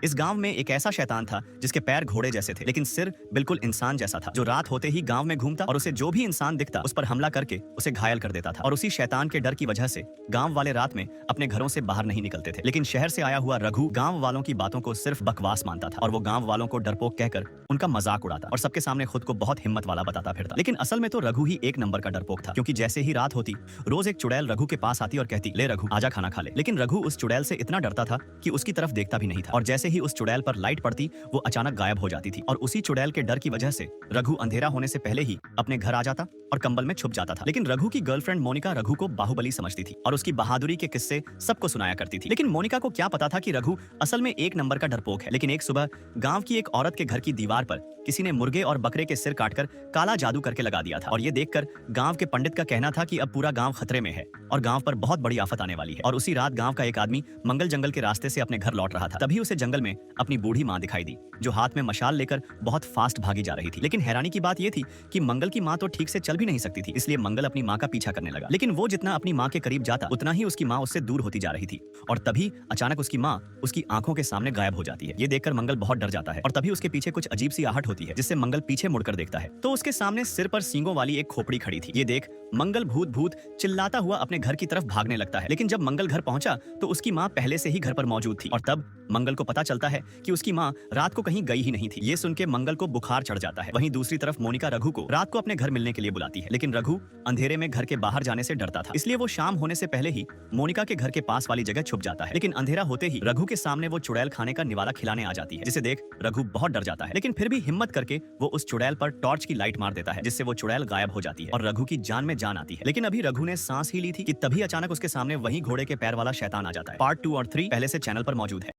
इस गांव में एक ऐसा शैतान था जिसके पैर घोड़े जैसे थे लेकिन सिर बिल्कुल इंसान जैसा था, जो रात होते ही गांव में घूमता और उसे जो भी इंसान दिखता उस पर हमला करके उसे घायल कर देता था। और उसी शैतान के डर की वजह से गांव वाले रात में अपने घरों से बाहर नहीं निकलते थे। लेकिन शहर से आया हुआ रघु गांव वालों की बातों को सिर्फ बकवास मानता था और वो गांव वालों को डरपोक कहकर उनका मजाक उड़ाता और सबके सामने खुद को बहुत हिम्मत वाला बताता फिरता। लेकिन असल में तो रघु ही एक नंबर का डरपोक था, क्योंकि जैसे ही रात होती रोज एक चुड़ैल रघु के पास आती और कहती, ले रघु आजा खाना खा ले। लेकिन रघु उस चुड़ैल से इतना डरता था कि उसकी तरफ देखता भी नहीं था और जैसे ही उस चुड़ैल पर लाइट पड़ती वो अचानक गायब हो जाती थी। और उसी चुड़ैल के डर की वजह से रघु अंधेरा होने से पहले ही अपने घर आ जाता और कंबल में छुप जाता था। लेकिन रघु की गर्लफ्रेंड मोनिका रघु को बाहुबली समझती थी और उसकी बहादुरी के किस्से सबको सुनाया करती थी। लेकिन मोनिका को क्या पता था कि रघु असल में एक नंबर का डरपोक है। लेकिन एक सुबह गांव की एक औरत के घर की दीवार पर किसी ने मुर्गे और बकरे के सिर काटकर काला जादू करके लगा दिया था और ये देखकर गांव के पंडित का कहना था कि अब पूरा गांव खतरे में है और गांव पर बहुत बड़ी आफत आने वाली है। और उसी रात गांव का एक आदमी मंगल जंगल के रास्ते से अपने घर लौट रहा था। तभी उसे जंगल में अपनी बूढ़ी माँ दिखाई दी, जो हाथ में मशाल लेकर बहुत फास्ट भागी जा रही थी। लेकिन हैरानी की बात यह थी कि मंगल की माँ तो ठीक से चल भी नहीं सकती थी, इसलिए मंगल अपनी माँ का पीछा करने लगा। लेकिन वो जितना अपनी माँ के करीब जाता उतना ही उसकी माँ उससे दूर होती जा रही थी और तभी अचानक उसकी माँ उसकी आंखों के सामने गायब हो जाती है। ये देखकर मंगल बहुत डर जाता है और तभी उसके पीछे कुछ अजीब सी आहट होती है, जिससे मंगल पीछे मुड़कर देखता है तो उसके सामने सिर पर सींगों वाली एक खोपड़ी खड़ी थी। ये देख मंगल भूत भूत चिल्लाता हुआ अपने घर की तरफ भागने लगता है। लेकिन जब मंगल घर पहुंचा तो उसकी माँ पहले से ही घर पर मौजूद थी और तब मंगल को पता चलता है कि उसकी माँ रात को कहीं गई ही नहीं थी। ये सुन के मंगल को बुखार चढ़ जाता है। वहीं दूसरी तरफ मोनिका रघु को रात को अपने घर मिलने के लिए बुलाती है, लेकिन रघु अंधेरे में घर के बाहर जाने से डरता था, इसलिए वो शाम होने से पहले ही मोनिका के घर के पास वाली जगह छुप जाता है। लेकिन अंधेरा होते ही रघु के सामने वो चुड़ैल खाने का निवाला खिलाने आ जाती है, जिसे देख रघु बहुत डर जाता है। लेकिन फिर भी हिम्मत करके वो उस चुड़ैल पर टॉर्च की लाइट मार देता है, जिससे वो चुड़ैल गायब हो जाती है और रघु की जान में जान आती है। लेकिन अभी रघु ने सांस ही ली थी कि तभी अचानक उसके सामने वही घोड़े के पैर वाला शैतान आ जाता है। पार्ट 2 और 3 पहले से चैनल पर मौजूद है।